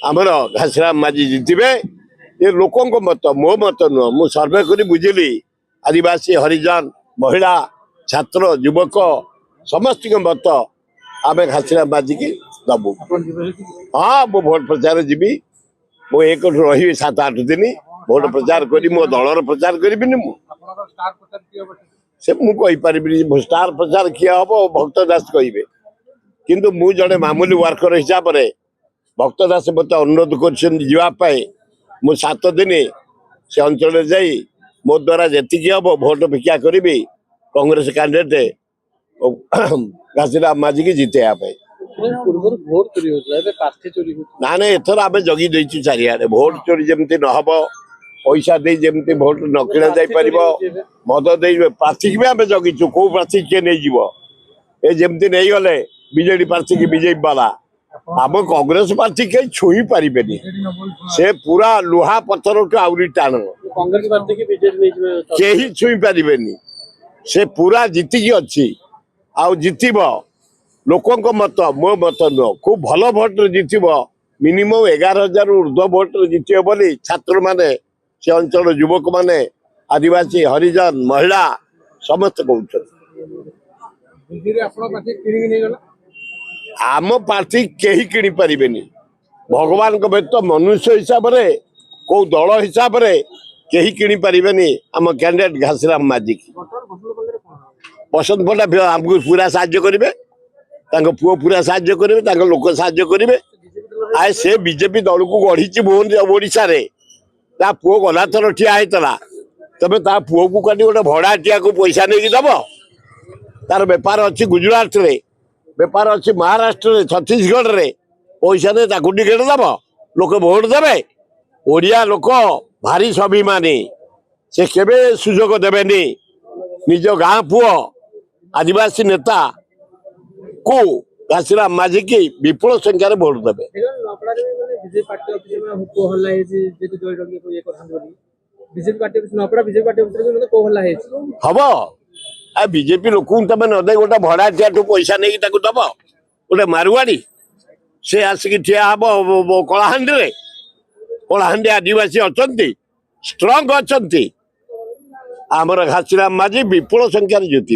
आमर घासीराम माझी जितबे ये लोकों मत मो मत नुह मु सर्वे कर बुझिली आदिवासी हरिजन महिला छात्र युवक समस्त मत आम घासीराम माझी की दबू। हाँ मु भोट प्रचार जीवी मु एक रही 7-8 दिन भोट प्रचार करी मो दलर प्रचार करी से मुझे स्टार प्रचार किया हम भक्त दास कहे किंतु मु जड़े मामूली वर्कर हिसाब से भक्त दास मत अनुरोध कर 7 दिन से अंचल जाई मो द्वारा जी हम भोट भिक्षा करी कांग्रेस कैंडिडेट घासीराम माझी की जितेया ना ना एथर आम जगी देचु चारिआडे भोट चोरी जमती न हम पैसा दे जमती भोट न किणा जाई परिबो मद दे प्रार्थी भी आम जगीचु कौ प्रार्थी किए नहीं जीव ए जमती नहीं गले बीजेडी प्रार्थी की बीजेपी वाला आम कांग्रेस प्रार्थी कहीं छुई पारे से पूरा लुहा पत्थर आहरी टाण कहीं छुई पारे से पूरा जीतिकी अच्छी आउ जितब लोकों मत मो मत नुह खूब भल भोट जितब मिनिमम 11,000 ऊर्ध्व भोट जितब बोली छात्र माने से अंचल युवक माने आदिवासी हरिजन महिला समस्त कहते आम प्रार्थी कहीं किणी पारे भगवान को व्यतीत मनुष्य हिसाब से कौ दल हिसाब से कहीं किणी पारे आम कैंडिडेट घासीराम माझी की पसंद पड़ा आमको पूरा साहाय्य करेंगे पुओ पूरा साहाय्य करेंगे लोक साहाय्य करेंगे आए से बीजेपी दल को गढ़ी भुवन ओडिशा रे ता पुओ गला थर ठिया होता तबे ता पुओ को काटी गोटे भड़ाटिया को पैसा नहीं दब तार बेपार अच्छी गुजरात रे बेपार अच्छी महाराष्ट्र रे छत्तीसगढ़ रे पैसा नहीं ताकू टिकेट दब लोक भोट देवे ओडिया लोक भारी स्वाभिमानी से केबे सुजोग देवेनी निज गाँ पुओ आदिवासी नेता को घासीराम माझी की विपुल संख्यार भोट देवे हम आ बीजेपी लोक नदे गोटे भड़ाटिया पैसा नहीं दब गोटे मारवाड़ी से आसिक ठिया हम कलाहांडी आदिवासी अच्छा स्ट्रंग अच्छा आमर घासीराम माझी विपुल संख्यार जीत।